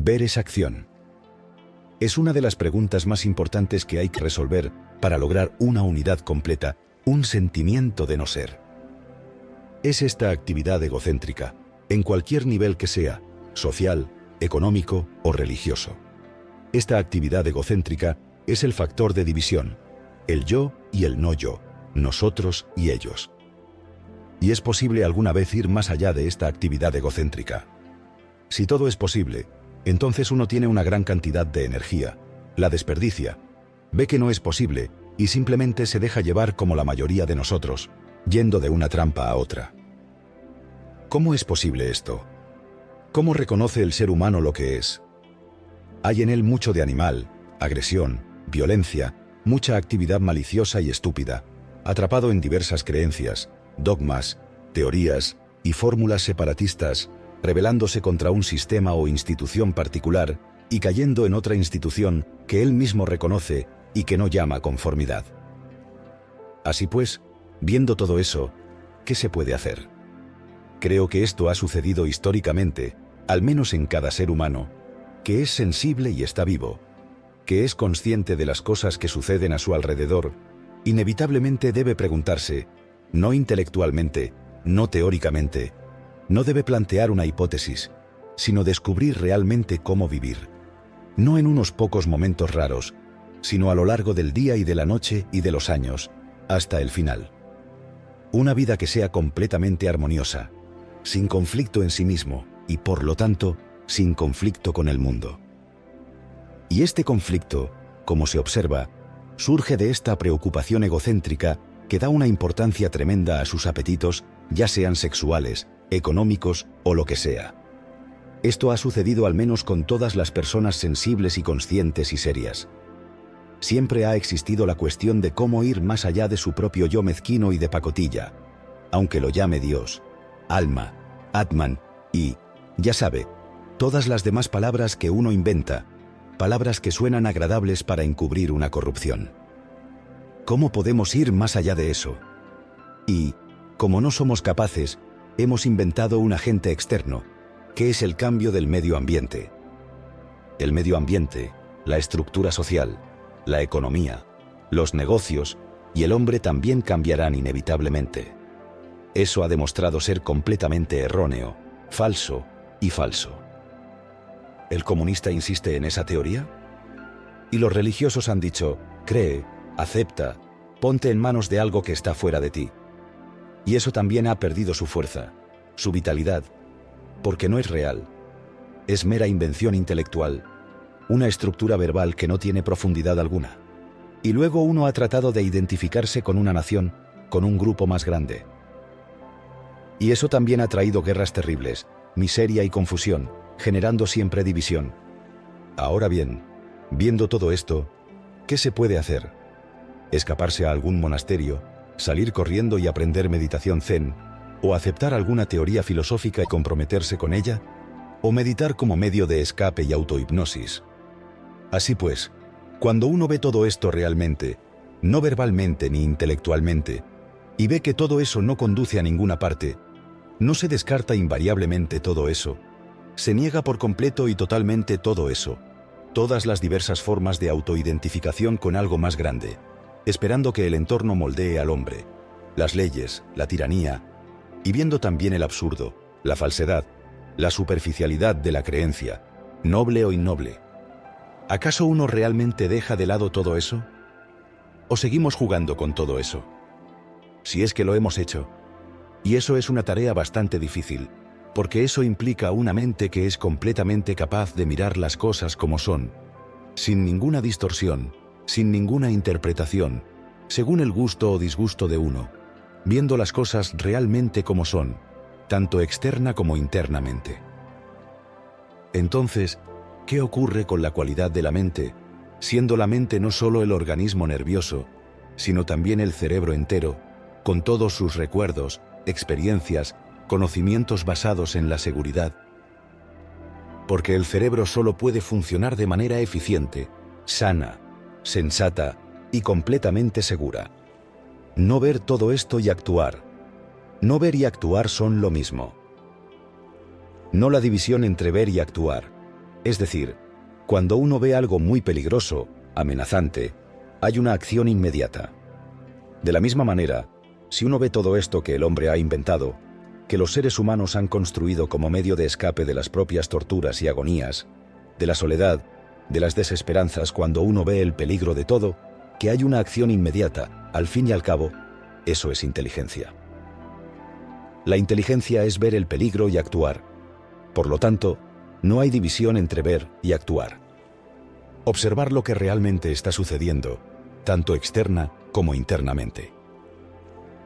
Ver es acción. Es una de las preguntas más importantes que hay que resolver para lograr una unidad completa, un sentimiento de no ser. Es esta actividad egocéntrica, en cualquier nivel que sea, social, económico o religioso. Esta actividad egocéntrica es el factor de división, el yo y el no yo, nosotros y ellos. ¿Y es posible alguna vez ir más allá de esta actividad egocéntrica? Si todo es posible, entonces uno tiene una gran cantidad de energía, la desperdicia, ve que no es posible y simplemente se deja llevar como la mayoría de nosotros, yendo de una trampa a otra. ¿Cómo es posible esto? ¿Cómo reconoce el ser humano lo que es? Hay en él mucho de animal, agresión, violencia, mucha actividad maliciosa y estúpida, atrapado en diversas creencias, dogmas, teorías y fórmulas separatistas, rebelándose contra un sistema o institución particular y cayendo en otra institución que él mismo reconoce y que no llama conformidad. Así pues, viendo todo eso, ¿qué se puede hacer? Creo que esto ha sucedido históricamente, al menos en cada ser humano, que es sensible y está vivo, que es consciente de las cosas que suceden a su alrededor, inevitablemente debe preguntarse, no intelectualmente, no teóricamente, no debe plantear una hipótesis, sino descubrir realmente cómo vivir. No en unos pocos momentos raros, sino a lo largo del día y de la noche y de los años, hasta el final. Una vida que sea completamente armoniosa, sin conflicto en sí mismo y, por lo tanto, sin conflicto con el mundo. Y este conflicto, como se observa, surge de esta preocupación egocéntrica que da una importancia tremenda a sus apetitos, ya sean sexuales, económicos o lo que sea. Esto ha sucedido al menos con todas las personas sensibles y conscientes y serias. Siempre ha existido la cuestión de cómo ir más allá de su propio yo mezquino y de pacotilla, aunque lo llame Dios, alma, Atman y, ya sabe, todas las demás palabras que uno inventa, palabras que suenan agradables para encubrir una corrupción. ¿Cómo podemos ir más allá de eso? Y, como no somos capaces, hemos inventado un agente externo, que es el cambio del medio ambiente. El medio ambiente, la estructura social, la economía, los negocios y el hombre también cambiarán inevitablemente. Eso ha demostrado ser completamente erróneo, falso y falso. ¿El comunista insiste en esa teoría? Y los religiosos han dicho, cree, acepta, ponte en manos de algo que está fuera de ti. Y eso también ha perdido su fuerza, su vitalidad, porque no es real. Es mera invención intelectual, una estructura verbal que no tiene profundidad alguna. Y luego uno ha tratado de identificarse con una nación, con un grupo más grande. Y eso también ha traído guerras terribles, miseria y confusión, generando siempre división. Ahora bien, viendo todo esto, ¿qué se puede hacer? ¿Escaparse a algún monasterio, salir corriendo y aprender meditación zen, o aceptar alguna teoría filosófica y comprometerse con ella, o meditar como medio de escape y autohipnosis? Así pues, cuando uno ve todo esto realmente, no verbalmente ni intelectualmente, y ve que todo eso no conduce a ninguna parte, no se descarta invariablemente todo eso, se niega por completo y totalmente todo eso, todas las diversas formas de autoidentificación con algo más grande, esperando que el entorno moldee al hombre, las leyes, la tiranía, y viendo también el absurdo, la falsedad, la superficialidad de la creencia, noble o innoble. ¿Acaso uno realmente deja de lado todo eso? ¿O seguimos jugando con todo eso? Si es que lo hemos hecho. Y eso es una tarea bastante difícil, porque eso implica una mente que es completamente capaz de mirar las cosas como son, sin ninguna distorsión, sin ninguna interpretación, según el gusto o disgusto de uno, viendo las cosas realmente como son, tanto externa como internamente. Entonces, ¿qué ocurre con la cualidad de la mente, siendo la mente no solo el organismo nervioso, sino también el cerebro entero, con todos sus recuerdos, experiencias, conocimientos basados en la seguridad? Porque el cerebro solo puede funcionar de manera eficiente, sana, sensata y completamente segura. No ver todo esto y actuar. No ver y actuar son lo mismo. No la división entre ver y actuar. Es decir, cuando uno ve algo muy peligroso, amenazante, hay una acción inmediata. De la misma manera, si uno ve todo esto que el hombre ha inventado, que los seres humanos han construido como medio de escape de las propias torturas y agonías, de la soledad, de las desesperanzas, cuando uno ve el peligro de todo, que hay una acción inmediata, al fin y al cabo, eso es inteligencia. La inteligencia es ver el peligro y actuar. Por lo tanto, no hay división entre ver y actuar. Observar lo que realmente está sucediendo, tanto externa como internamente.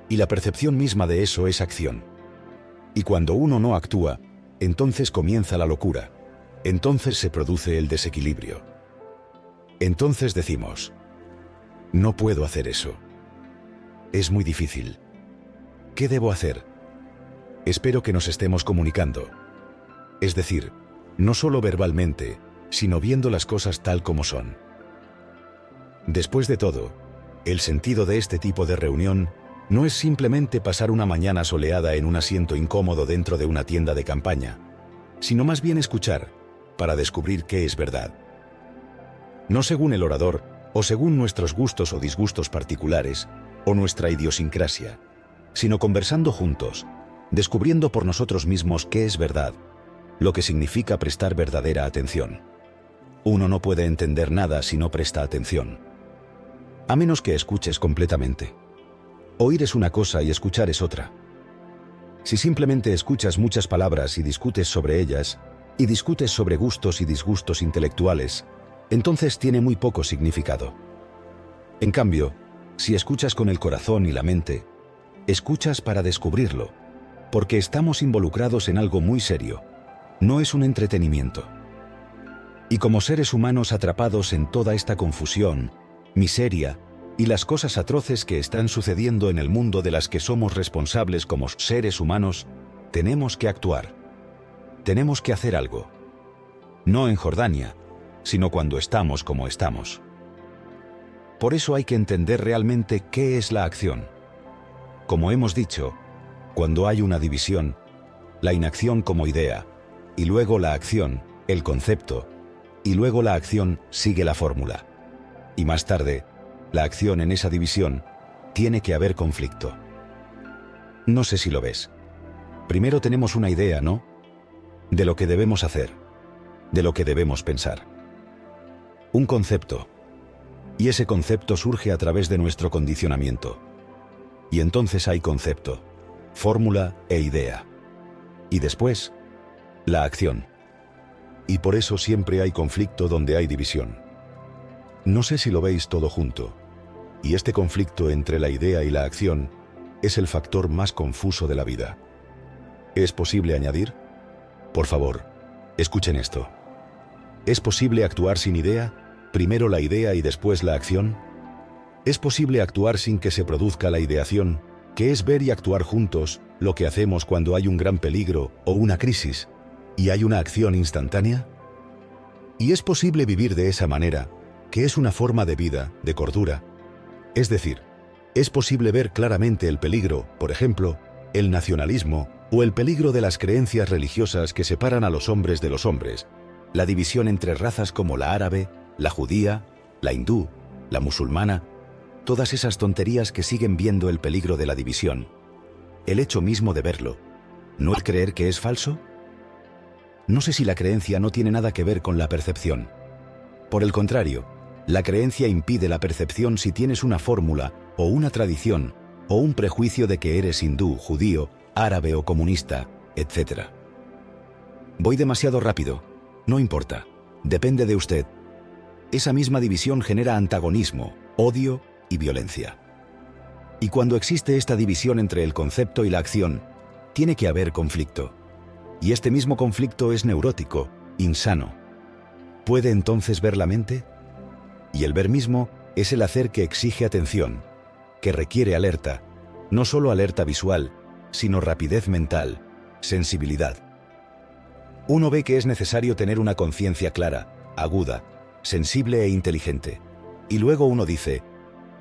Y la percepción misma de eso es acción. Y cuando uno no actúa, entonces comienza la locura. Entonces se produce el desequilibrio. Entonces decimos, no puedo hacer eso. Es muy difícil. ¿Qué debo hacer? Espero que nos estemos comunicando. Es decir, no solo verbalmente, sino viendo las cosas tal como son. Después de todo, el sentido de este tipo de reunión no es simplemente pasar una mañana soleada en un asiento incómodo dentro de una tienda de campaña, sino más bien escuchar, para descubrir qué es verdad. No según el orador, o según nuestros gustos o disgustos particulares, o nuestra idiosincrasia, sino conversando juntos, descubriendo por nosotros mismos qué es verdad, lo que significa prestar verdadera atención. Uno no puede entender nada si no presta atención, a menos que escuches completamente. Oír es una cosa y escuchar es otra. Si simplemente escuchas muchas palabras y discutes sobre ellas, y discutes sobre gustos y disgustos intelectuales, entonces tiene muy poco significado. En cambio, si escuchas con el corazón y la mente, escuchas para descubrirlo, porque estamos involucrados en algo muy serio, no es un entretenimiento. Y como seres humanos atrapados en toda esta confusión, miseria y las cosas atroces que están sucediendo en el mundo de las que somos responsables como seres humanos, tenemos que actuar. Tenemos que hacer algo. No en Jordania, sino cuando estamos como estamos. Por eso hay que entender realmente qué es la acción. Como hemos dicho, cuando hay una división, la inacción como idea, y luego la acción, el concepto, y luego la acción sigue la fórmula. Y más tarde, la acción en esa división, tiene que haber conflicto. No sé si lo ves. Primero tenemos una idea, ¿no? De lo que debemos hacer, de lo que debemos pensar. Un concepto. Y ese concepto surge a través de nuestro condicionamiento. Y entonces hay concepto, fórmula e idea. Y después, la acción. Y por eso siempre hay conflicto donde hay división. No sé si lo veis todo junto. Y este conflicto entre la idea y la acción es el factor más confuso de la vida. ¿Es posible añadir? Por favor, escuchen esto. ¿Es posible actuar sin idea? Primero la idea y después la acción. ¿Es posible actuar sin que se produzca la ideación, que es ver y actuar juntos, lo que hacemos cuando hay un gran peligro o una crisis, y hay una acción instantánea? ¿Y es posible vivir de esa manera, que es una forma de vida, de cordura? Es decir, ¿es posible ver claramente el peligro, por ejemplo, el nacionalismo, o el peligro de las creencias religiosas que separan a los hombres de los hombres, la división entre razas como la árabe, la judía, la hindú, la musulmana, todas esas tonterías que siguen viendo el peligro de la división, el hecho mismo de verlo, ¿no es creer que es falso? No sé si la creencia no tiene nada que ver con la percepción. Por el contrario, la creencia impide la percepción si tienes una fórmula, o una tradición, o un prejuicio de que eres hindú, judío, árabe o comunista, etc. Voy demasiado rápido. No importa. Depende de usted. Esa misma división genera antagonismo, odio y violencia. Y cuando existe esta división entre el concepto y la acción, tiene que haber conflicto. Y este mismo conflicto es neurótico, insano. ¿Puede entonces ver la mente? Y el ver mismo es el hacer que exige atención, que requiere alerta, no solo alerta visual, sino rapidez mental, sensibilidad. Uno ve que es necesario tener una conciencia clara, aguda, sensible e inteligente. Y luego uno dice,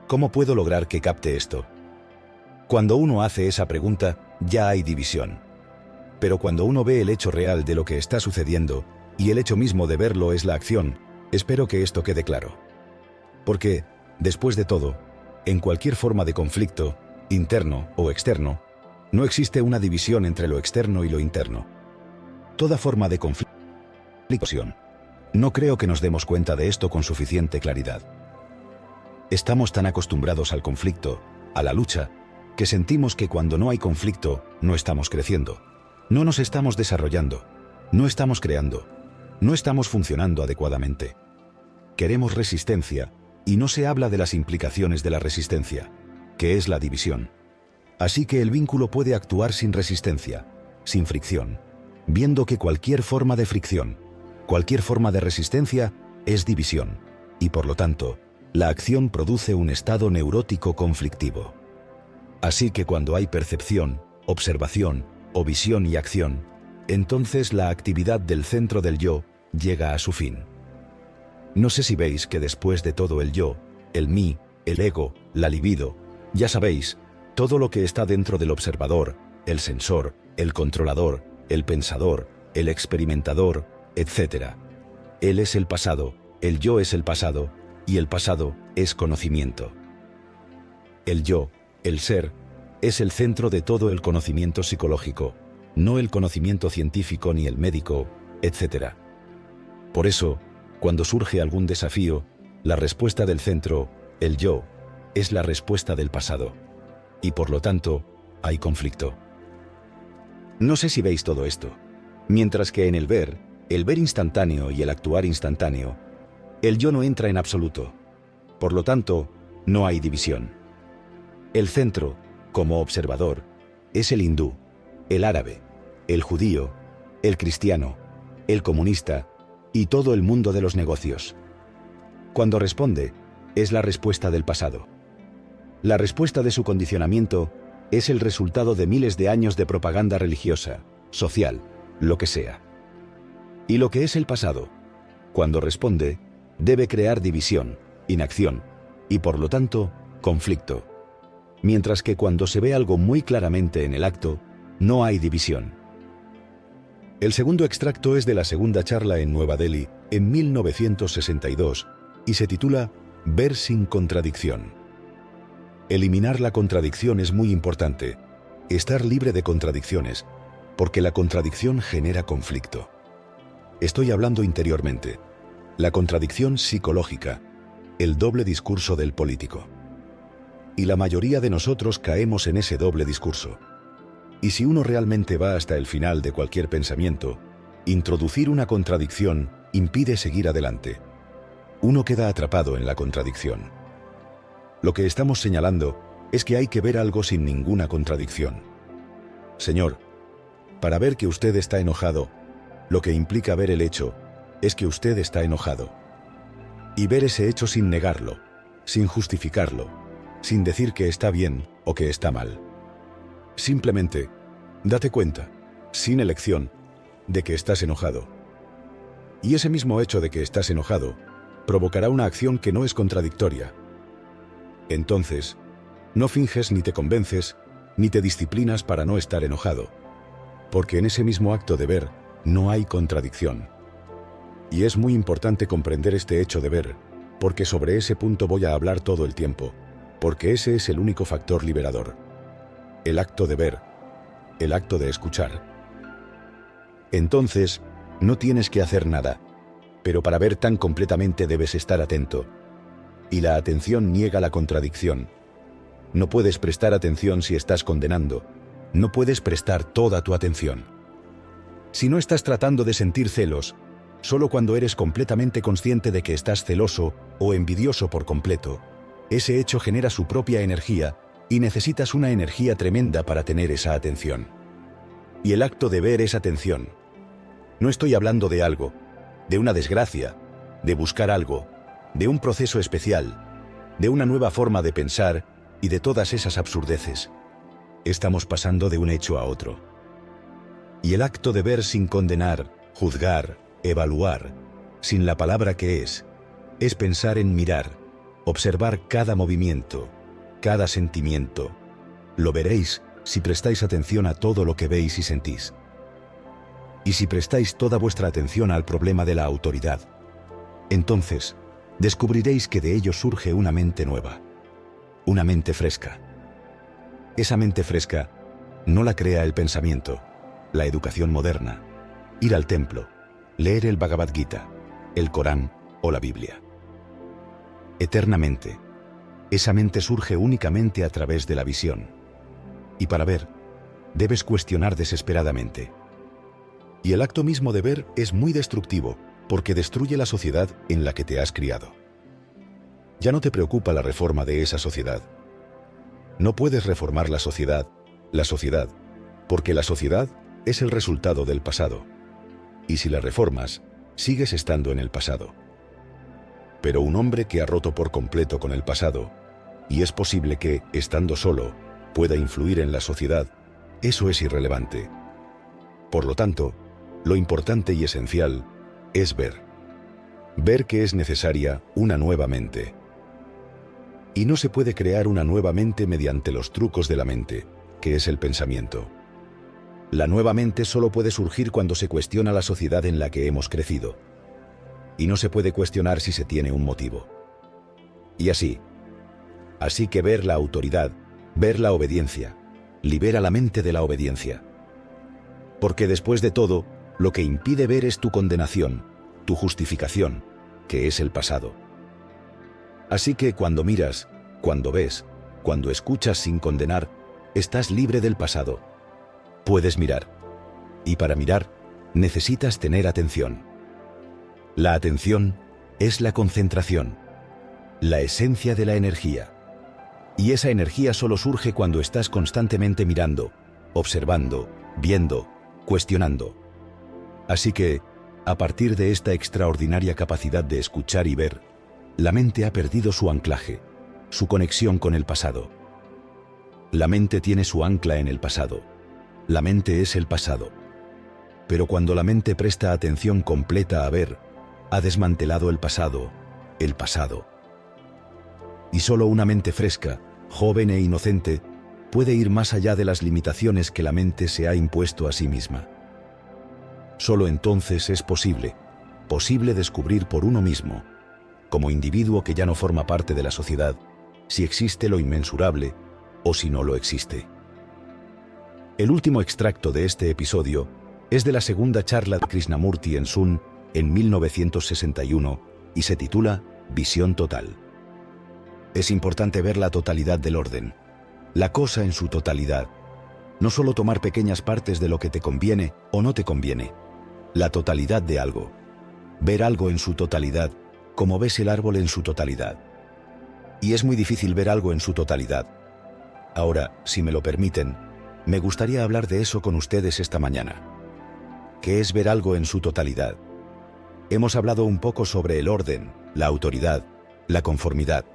¿cómo puedo lograr que capte esto? Cuando uno hace esa pregunta, ya hay división. Pero cuando uno ve el hecho real de lo que está sucediendo, y el hecho mismo de verlo es la acción. Espero que esto quede claro. Porque, después de todo, en cualquier forma de conflicto, interno o externo, no existe una división entre lo externo y lo interno. Toda forma de conflicto. No creo que nos demos cuenta de esto con suficiente claridad. Estamos tan acostumbrados al conflicto, a la lucha, que sentimos que cuando no hay conflicto, no estamos creciendo, no nos estamos desarrollando, no estamos creando, no estamos funcionando adecuadamente. Queremos resistencia, y no se habla de las implicaciones de la resistencia, que es la división. Así que el vínculo puede actuar sin resistencia, sin fricción, viendo que cualquier forma de fricción, cualquier forma de resistencia es división, y por lo tanto, la acción produce un estado neurótico conflictivo. Así que cuando hay percepción, observación o visión y acción, entonces la actividad del centro del yo llega a su fin. No sé si veis que después de todo el yo, el mí, el ego, la libido, ya sabéis, todo lo que está dentro del observador, el sensor, el controlador, el pensador, el experimentador, etc. Él es el pasado, el yo es el pasado, y el pasado es conocimiento. El yo, el ser, es el centro de todo el conocimiento psicológico, no el conocimiento científico ni el médico, etc. Por eso, cuando surge algún desafío, la respuesta del centro, el yo, es la respuesta del pasado. Y por lo tanto, hay conflicto. No sé si veis todo esto. Mientras que en el ver instantáneo y el actuar instantáneo, el yo no entra en absoluto. Por lo tanto, no hay división. El centro, como observador, es el hindú, el árabe, el judío, el cristiano, el comunista y todo el mundo de los negocios. Cuando responde, es la respuesta del pasado. La respuesta de su condicionamiento es el resultado de miles de años de propaganda religiosa, social, lo que sea. Y lo que es el pasado, cuando responde, debe crear división, inacción, y por lo tanto, conflicto. Mientras que cuando se ve algo muy claramente en el acto, no hay división. El segundo extracto es de la segunda charla en Nueva Delhi, en 1962, y se titula Ver sin contradicción. Eliminar la contradicción es muy importante, estar libre de contradicciones, porque la contradicción genera conflicto. Estoy hablando interiormente. La contradicción psicológica, el doble discurso del político. Y la mayoría de nosotros caemos en ese doble discurso. Y si uno realmente va hasta el final de cualquier pensamiento, introducir una contradicción impide seguir adelante. Uno queda atrapado en la contradicción. Lo que estamos señalando es que hay que ver algo sin ninguna contradicción. Señor, para ver que usted está enojado, lo que implica ver el hecho es que usted está enojado. Y ver ese hecho sin negarlo, sin justificarlo, sin decir que está bien o que está mal. Simplemente, date cuenta, sin elección, de que estás enojado. Y ese mismo hecho de que estás enojado provocará una acción que no es contradictoria. Entonces, no finges ni te convences, ni te disciplinas para no estar enojado, porque en ese mismo acto de ver no hay contradicción. Y es muy importante comprender este hecho de ver, porque sobre ese punto voy a hablar todo el tiempo, porque ese es el único factor liberador. El acto de ver, el acto de escuchar. Entonces, no tienes que hacer nada, pero para ver tan completamente debes estar atento. Y la atención niega la contradicción. No puedes prestar atención si estás condenando. No puedes prestar toda tu atención. Si no estás tratando de sentir celos, solo cuando eres completamente consciente de que estás celoso o envidioso por completo, ese hecho genera su propia energía y necesitas una energía tremenda para tener esa atención. Y el acto de ver es atención. No estoy hablando de algo, de una desgracia, de buscar algo, de un proceso especial, de una nueva forma de pensar y de todas esas absurdeces. Estamos pasando de un hecho a otro. Y el acto de ver sin condenar, juzgar, evaluar, sin la palabra que es pensar en mirar, observar cada movimiento, cada sentimiento. Lo veréis si prestáis atención a todo lo que veis y sentís. y si prestáis toda vuestra atención al problema de la autoridad, entonces descubriréis que de ello surge una mente nueva, una mente fresca. Esa mente fresca no la crea el pensamiento, la educación moderna, ir al templo, leer el Bhagavad Gita, el Corán o la Biblia. Eternamente, esa mente surge únicamente a través de la visión. Y para ver, debes cuestionar desesperadamente. Y el acto mismo de ver es muy destructivo, porque destruye la sociedad en la que te has criado. Ya no te preocupa la reforma de esa sociedad. No puedes reformar la sociedad, porque la sociedad es el resultado del pasado. Y si la reformas, sigues estando en el pasado. Pero un hombre que ha roto por completo con el pasado, y es posible que, estando solo, pueda influir en la sociedad, eso es irrelevante. Por lo tanto, lo importante y esencial es ver. Ver que es necesaria una nueva mente. Y no se puede crear una nueva mente mediante los trucos de la mente, que es el pensamiento. La nueva mente solo puede surgir cuando se cuestiona la sociedad en la que hemos crecido. Y no se puede cuestionar si se tiene un motivo. Y así. Así que ver la autoridad, ver la obediencia, libera la mente de la obediencia. Porque después de todo, lo que impide ver es tu condenación, tu justificación, que es el pasado. Así que cuando miras, cuando ves, cuando escuchas sin condenar, estás libre del pasado. Puedes mirar. Y para mirar, necesitas tener atención. La atención es la concentración, la esencia de la energía. Y esa energía solo surge cuando estás constantemente mirando, observando, viendo, cuestionando. Así que, a partir de esta extraordinaria capacidad de escuchar y ver, la mente ha perdido su anclaje, su conexión con el pasado. La mente tiene su ancla en el pasado. La mente es el pasado. Pero cuando la mente presta atención completa a ver, ha desmantelado el pasado. Y solo una mente fresca, joven e inocente, puede ir más allá de las limitaciones que la mente se ha impuesto a sí misma. Solo entonces es posible descubrir por uno mismo, como individuo que ya no forma parte de la sociedad, si existe lo inmensurable o si no lo existe. El último extracto de este episodio es de la segunda charla de Krishnamurti en Sun en 1961 y se titula Visión Total. Es importante ver la totalidad del orden, la cosa en su totalidad, no solo tomar pequeñas partes de lo que te conviene o no te conviene, la totalidad de algo, ver algo en su totalidad, como ves el árbol en su totalidad. Y es muy difícil ver algo en su totalidad. Ahora, si me lo permiten, me gustaría hablar de eso con ustedes esta mañana. ¿Qué es ver algo en su totalidad? Hemos hablado un poco sobre el orden, la autoridad, la conformidad.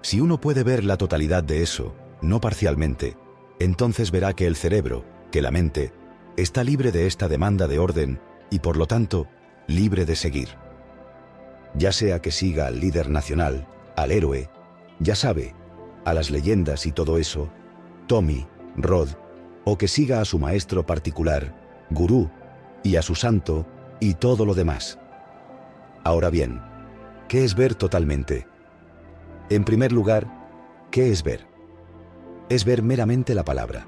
Si uno puede ver la totalidad de eso, no parcialmente, entonces verá que el cerebro, que la mente, está libre de esta demanda de orden y por lo tanto, libre de seguir. Ya sea que siga al líder nacional, al héroe, ya sabe, a las leyendas y todo eso, Tommy, Rod, o que siga a su maestro particular, gurú, y a su santo, y todo lo demás. Ahora bien, ¿qué es ver totalmente? En primer lugar, ¿qué es ver? Es ver meramente la palabra.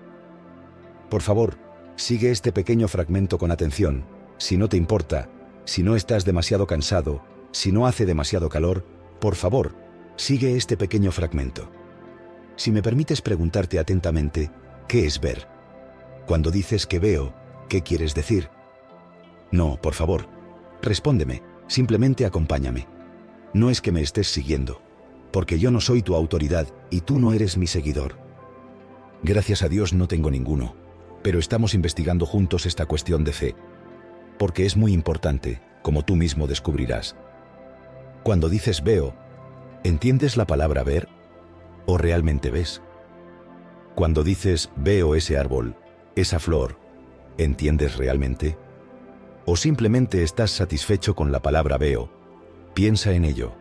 Por favor, sigue este pequeño fragmento con atención, si no te importa, si no estás demasiado cansado, si no hace demasiado calor, por favor, sigue este pequeño fragmento. Si me permites preguntarte atentamente, ¿qué es ver? Cuando dices que veo, ¿qué quieres decir? No, por favor, respóndeme, simplemente acompáñame. No es que me estés siguiendo, porque yo no soy tu autoridad y tú no eres mi seguidor. Gracias a Dios no tengo ninguno, pero estamos investigando juntos esta cuestión de fe, porque es muy importante, como tú mismo descubrirás. Cuando dices veo, ¿entiendes la palabra ver? ¿O realmente ves? Cuando dices veo ese árbol, esa flor, ¿entiendes realmente? ¿O simplemente estás satisfecho con la palabra veo? Piensa en ello.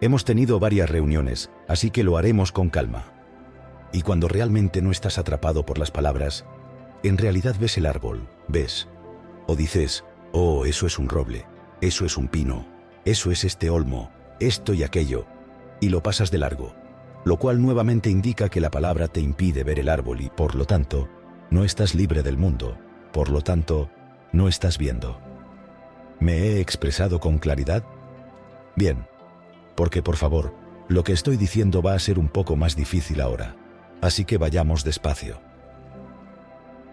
Hemos tenido varias reuniones, así que lo haremos con calma. Y cuando realmente no estás atrapado por las palabras, en realidad ves el árbol, ves. O dices, oh, eso es un roble, eso es un pino, eso es este olmo, esto y aquello, y lo pasas de largo, lo cual nuevamente indica que la palabra te impide ver el árbol y, por lo tanto, no estás libre del mundo, por lo tanto, no estás viendo. ¿Me he expresado con claridad? Bien, porque por favor, lo que estoy diciendo va a ser un poco más difícil ahora, así que vayamos despacio.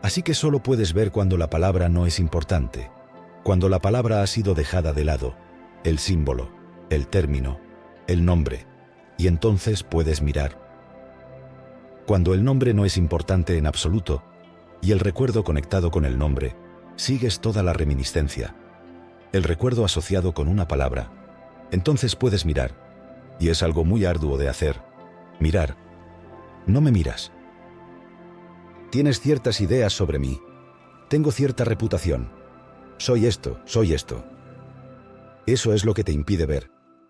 Así que solo puedes ver cuando la palabra no es importante, cuando la palabra ha sido dejada de lado, el símbolo, el término, el nombre, y entonces puedes mirar. Cuando el nombre no es importante en absoluto, y el recuerdo conectado con el nombre, sigues toda la reminiscencia, el recuerdo asociado con una palabra, entonces puedes mirar, y es algo muy arduo de hacer, mirar. No me miras. Tienes ciertas ideas sobre mí. Tengo cierta reputación. Soy esto, soy esto. Eso es lo que te impide ver.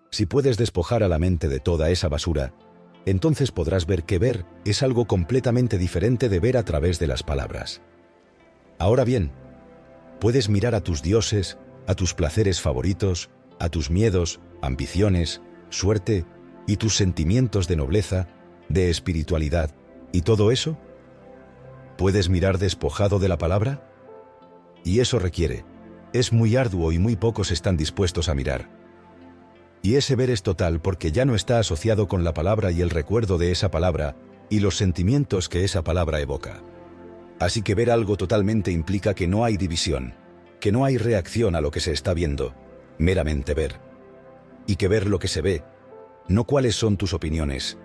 Si puedes despojar a la mente de toda esa basura, entonces podrás ver que ver es algo completamente diferente de ver a través de las palabras. Ahora bien, puedes mirar a tus dioses, a tus placeres favoritos, a tus miedos, ambiciones, suerte y tus sentimientos de nobleza, de espiritualidad y todo eso. ¿Puedes mirar despojado de la palabra? Y eso requiere. Es muy arduo y muy pocos están dispuestos a mirar. Y ese ver es total porque ya no está asociado con la palabra y el recuerdo de esa palabra y los sentimientos que esa palabra evoca. Así que ver algo totalmente implica que no hay división, que no hay reacción a lo que se está viendo, meramente ver. Y que ver lo que se ve, no cuáles son tus opiniones,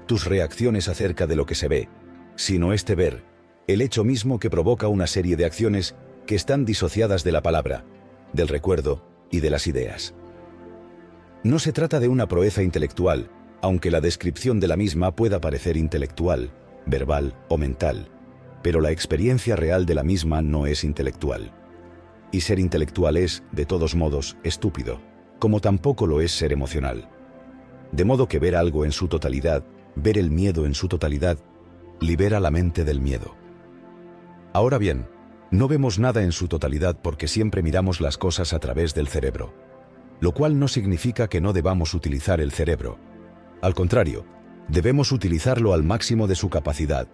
tus reacciones acerca de lo que se ve, sino este ver, el hecho mismo que provoca una serie de acciones que están disociadas de la palabra, del recuerdo y de las ideas. No se trata de una proeza intelectual, aunque la descripción de la misma pueda parecer intelectual, verbal o mental, pero la experiencia real de la misma no es intelectual. Y ser intelectual es, de todos modos, estúpido, como tampoco lo es ser emocional. De modo que ver algo en su totalidad, ver el miedo en su totalidad, libera la mente del miedo. Ahora bien, no vemos nada en su totalidad porque siempre miramos las cosas a través del cerebro, lo cual no significa que no debamos utilizar el cerebro. Al contrario, debemos utilizarlo al máximo de su capacidad.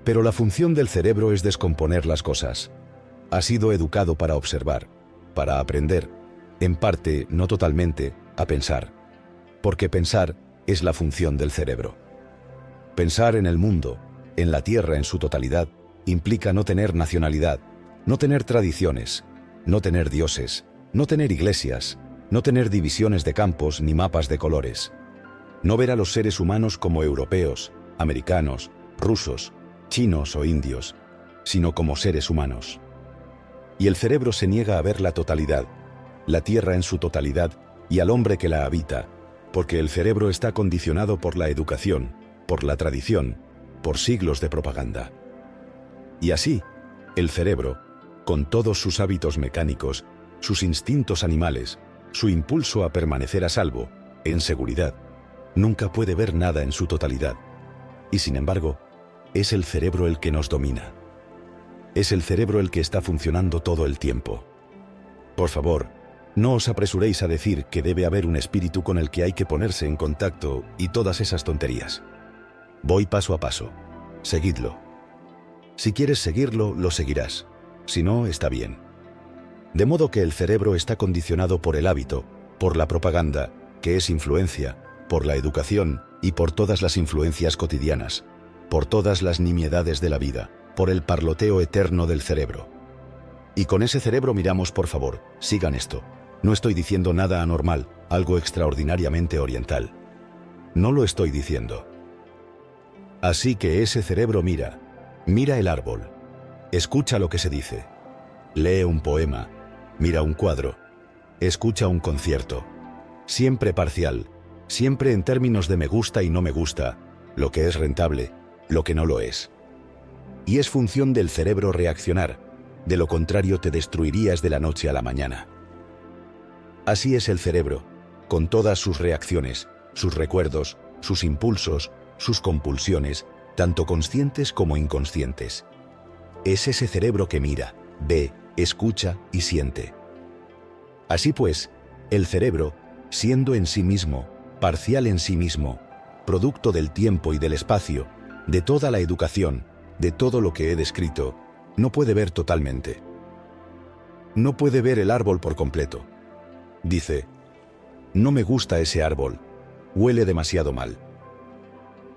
Pero la función del cerebro es descomponer las cosas. Ha sido educado para observar, para aprender, en parte, no totalmente, a pensar. Porque pensar es la función del cerebro. Pensar en el mundo, en la tierra en su totalidad, implica no tener nacionalidad, no tener tradiciones, no tener dioses, no tener iglesias, no tener divisiones de campos ni mapas de colores. No ver a los seres humanos como europeos, americanos, rusos, chinos o indios, sino como seres humanos. Y el cerebro se niega a ver la totalidad, la tierra en su totalidad y al hombre que la habita, porque el cerebro está condicionado por la educación, por la tradición, por siglos de propaganda. Y así, el cerebro, con todos sus hábitos mecánicos, sus instintos animales, su impulso a permanecer a salvo, en seguridad, nunca puede ver nada en su totalidad. Y sin embargo, es el cerebro el que nos domina. Es el cerebro el que está funcionando todo el tiempo. Por favor, no os apresuréis a decir que debe haber un espíritu con el que hay que ponerse en contacto y todas esas tonterías. Voy paso a paso. Seguidlo. Si quieres seguirlo, lo seguirás. Si no, está bien. De modo que el cerebro está condicionado por el hábito, por la propaganda, que es influencia, por la educación y por todas las influencias cotidianas, por todas las nimiedades de la vida, por el parloteo eterno del cerebro. Y con ese cerebro miramos, por favor, sigan esto. No estoy diciendo nada anormal, algo extraordinariamente oriental. No lo estoy diciendo. Así que ese cerebro mira el árbol, escucha lo que se dice, lee un poema, mira un cuadro, escucha un concierto, siempre parcial, siempre en términos de me gusta y no me gusta, lo que es rentable, lo que no lo es. Y es función del cerebro reaccionar, de lo contrario te destruirías de la noche a la mañana. Así es el cerebro, con todas sus reacciones, sus recuerdos, sus impulsos, sus compulsiones, tanto conscientes como inconscientes. Es ese cerebro que mira, ve, escucha y siente. Así pues, el cerebro, siendo en sí mismo, parcial en sí mismo, producto del tiempo y del espacio, de toda la educación, de todo lo que he descrito, no puede ver totalmente. No puede ver el árbol por completo. Dice, no me gusta ese árbol, huele demasiado mal.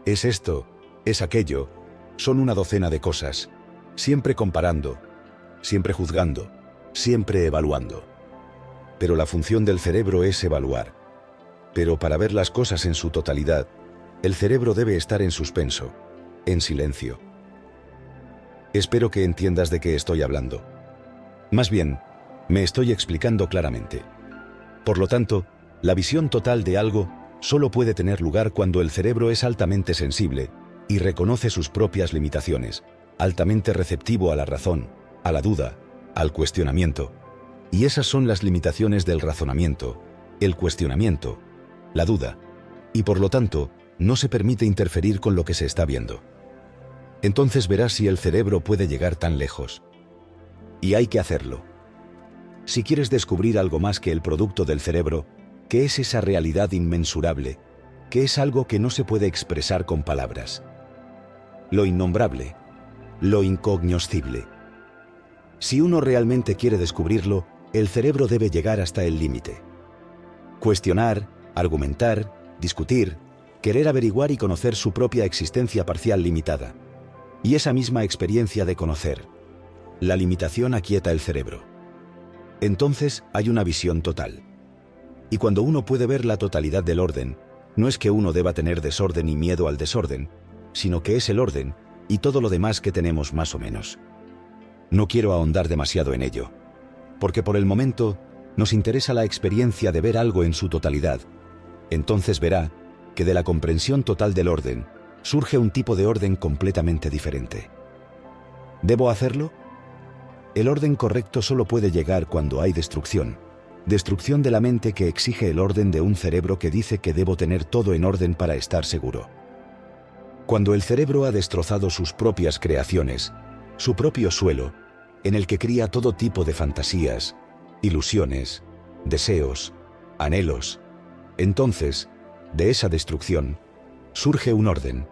Es esto, es aquello, son una docena de cosas, siempre comparando, siempre juzgando, siempre evaluando. Pero la función del cerebro es evaluar. Pero para ver las cosas en su totalidad, el cerebro debe estar en suspenso, en silencio. Espero que entiendas de qué estoy hablando. Más bien, me estoy explicando claramente. Por lo tanto, la visión total de algo solo puede tener lugar cuando el cerebro es altamente sensible y reconoce sus propias limitaciones, altamente receptivo a la razón, a la duda, al cuestionamiento. Y esas son las limitaciones del razonamiento, el cuestionamiento, la duda, y por lo tanto, no se permite interferir con lo que se está viendo. Entonces verás si el cerebro puede llegar tan lejos. Y hay que hacerlo. Si quieres descubrir algo más que el producto del cerebro, que es esa realidad inmensurable, que es algo que no se puede expresar con palabras. Lo innombrable, lo incognoscible. Si uno realmente quiere descubrirlo, el cerebro debe llegar hasta el límite. Cuestionar, argumentar, discutir, querer averiguar y conocer su propia existencia parcial limitada. Y esa misma experiencia de conocer. La limitación aquieta el cerebro. Entonces hay una visión total. Y cuando uno puede ver la totalidad del orden, no es que uno deba tener desorden y miedo al desorden, sino que es el orden y todo lo demás que tenemos más o menos. No quiero ahondar demasiado en ello, porque por el momento nos interesa la experiencia de ver algo en su totalidad. Entonces verá que de la comprensión total del orden surge un tipo de orden completamente diferente. ¿Debo hacerlo? El orden correcto solo puede llegar cuando hay destrucción. Destrucción de la mente que exige el orden de un cerebro que dice que debo tener todo en orden para estar seguro. Cuando el cerebro ha destrozado sus propias creaciones, su propio suelo, en el que cría todo tipo de fantasías, ilusiones, deseos, anhelos, entonces, de esa destrucción, surge un orden,